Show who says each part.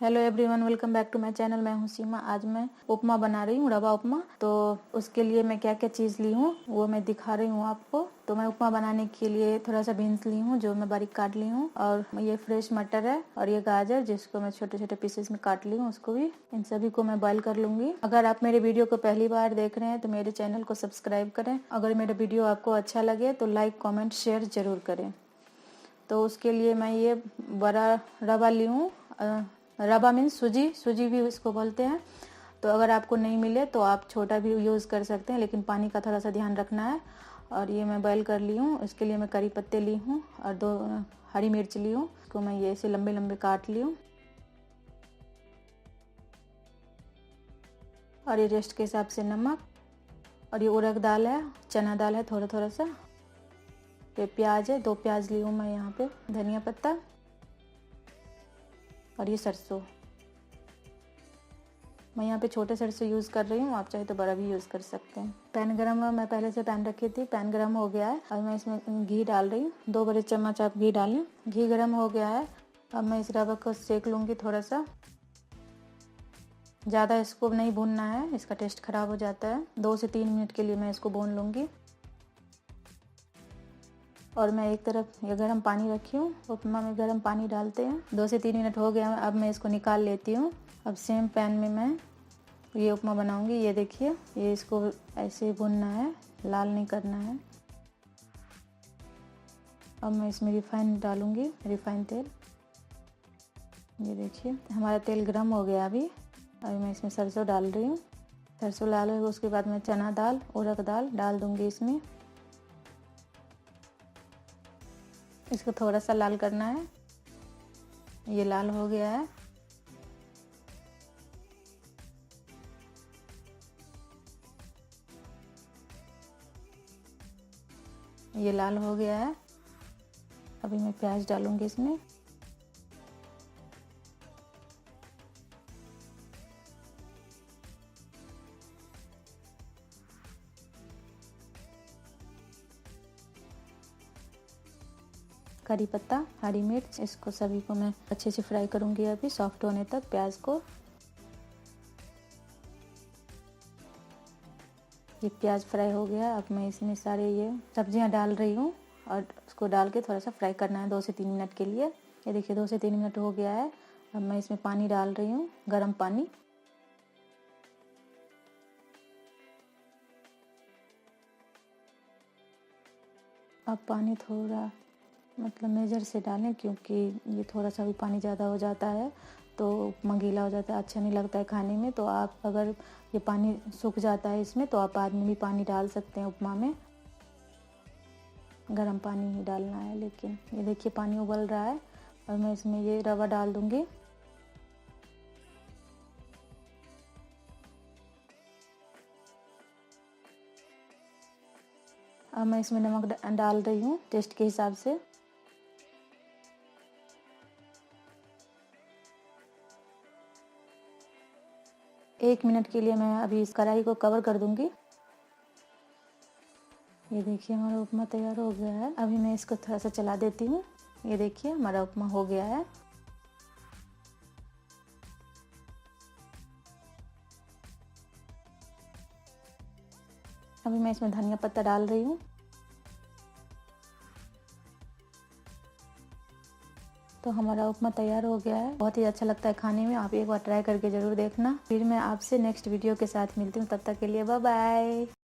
Speaker 1: Hello everyone, welcome back to my channel. मैं हूं सीमा। आज मैं उपमा बना रही हूं, रवा उपमा। तो उसके लिए मैं क्या क्या चीज़ ली हूं वो मैं दिखा रही हूं आपको। तो मैं उपमा बनाने के लिए थोड़ा सा बीन्स ली हूं जो मैं बारीक काट ली हूं, और ये फ्रेश मटर है, और ये गाजर जिसको मैं छोटे छोटे पीसेस में काट ली हूँ, उसको भी इन सभी को मैं बॉईल कर लूंगी। अगर आप मेरे वीडियो को पहली बार देख रहे हैं तो मेरे चैनल को सब्सक्राइब करें। अगर मेरा वीडियो आपको अच्छा लगे तो लाइक कॉमेंट शेयर जरूर करें। तो उसके लिए मैं ये बड़ा रवा ली हूँ। रवा मीन्स सूजी, सूजी भी इसको बोलते हैं। तो अगर आपको नहीं मिले तो आप छोटा भी यूज़ कर सकते हैं, लेकिन पानी का थोड़ा सा ध्यान रखना है। और ये मैं बॉईल कर ली हूँ। इसके लिए मैं करी पत्ते ली हूँ और 2 हरी मिर्च ली हूँ। इसको मैं ये ऐसे लंबे लंबे काट ली हूँ। और ये टेस्ट के हिसाब से नमक, और ये उड़द दाल है, चना दाल है थोड़ा थोड़ा सा। ये प्याज है, 2 प्याज ली हूँ मैं यहाँ पे, धनिया पत्ता, और ये सरसों। मैं यहाँ पे छोटे सरसों यूज़ कर रही हूँ, आप चाहे तो बड़ा भी यूज़ कर सकते हैं। पैन गरम हुआ, मैं पहले से पैन रखी थी, पैन गरम हो गया है। अब मैं इसमें घी डाल रही हूँ, 2 बड़े चम्मच आप घी डालें। घी गरम हो गया है। अब मैं इस रवा को सेक लूँगी थोड़ा सा। ज़्यादा इसको नहीं भूनना है, इसका टेस्ट खराब हो जाता है। 2 से 3 मिनट के लिए मैं इसको भून लूँगी। और मैं एक तरफ ये गर्म पानी रखी हूँ, उपमा में गर्म पानी डालते हैं। 2 से 3 मिनट हो गया, अब मैं इसको निकाल लेती हूँ। अब सेम पैन में मैं ये उपमा बनाऊंगी। ये देखिए, ये इसको ऐसे भूनना है, लाल नहीं करना है। अब मैं इसमें रिफाइन डालूंगी, रिफाइन तेल। ये देखिए हमारा तेल गर्म हो गया अभी। अभी मैं इसमें सरसों डाल रही हूँ। सरसों लाल हो, उसके बाद मैं चना दाल, उड़द दाल डाल दूंगी इसमें। इसको थोड़ा सा लाल करना है। ये लाल हो गया है। ये लाल हो गया है। अभी मैं प्याज डालूंगी इसमें। करी पत्ता, हरी मिर्च, इसको सभी को मैं अच्छे से फ्राई करूंगी अभी सॉफ्ट होने तक प्याज को। ये प्याज फ्राई हो गया। अब मैं इसमें सारे ये सब्जियां डाल रही हूँ, और उसको डाल के थोड़ा सा फ्राई करना है 2 से 3 मिनट के लिए। ये देखिए 2 से 3 मिनट हो गया है। अब मैं इसमें पानी डाल रही हूँ, गर्म पानी। अब पानी थोड़ा मतलब मेजर से डालें, क्योंकि ये थोड़ा सा भी पानी ज़्यादा हो जाता है तो उपमा गीला हो जाता है, अच्छा नहीं लगता है खाने में। तो आप अगर ये पानी सूख जाता है इसमें तो आप बाद में भी पानी डाल सकते हैं उपमा में। गर्म पानी ही डालना है। लेकिन ये देखिए पानी उबल रहा है, और मैं इसमें ये रवा डाल दूंगी। अब मैं इसमें नमक डाल रही हूँ टेस्ट के हिसाब से। एक मिनट के लिए मैं अभी इस कढ़ाई को कवर कर दूंगी। ये देखिए हमारा उपमा तैयार हो गया है। अभी मैं इसको थोड़ा सा चला देती हूँ। ये देखिए हमारा उपमा हो गया है। अभी मैं इसमें धनिया पत्ता डाल रही हूँ। तो हमारा उपमा तैयार हो गया है। बहुत ही अच्छा लगता है खाने में, आप एक बार ट्राई करके ज़रूर देखना। फिर मैं आपसे नेक्स्ट वीडियो के साथ मिलती हूँ, तब तक के लिए बाय बाय।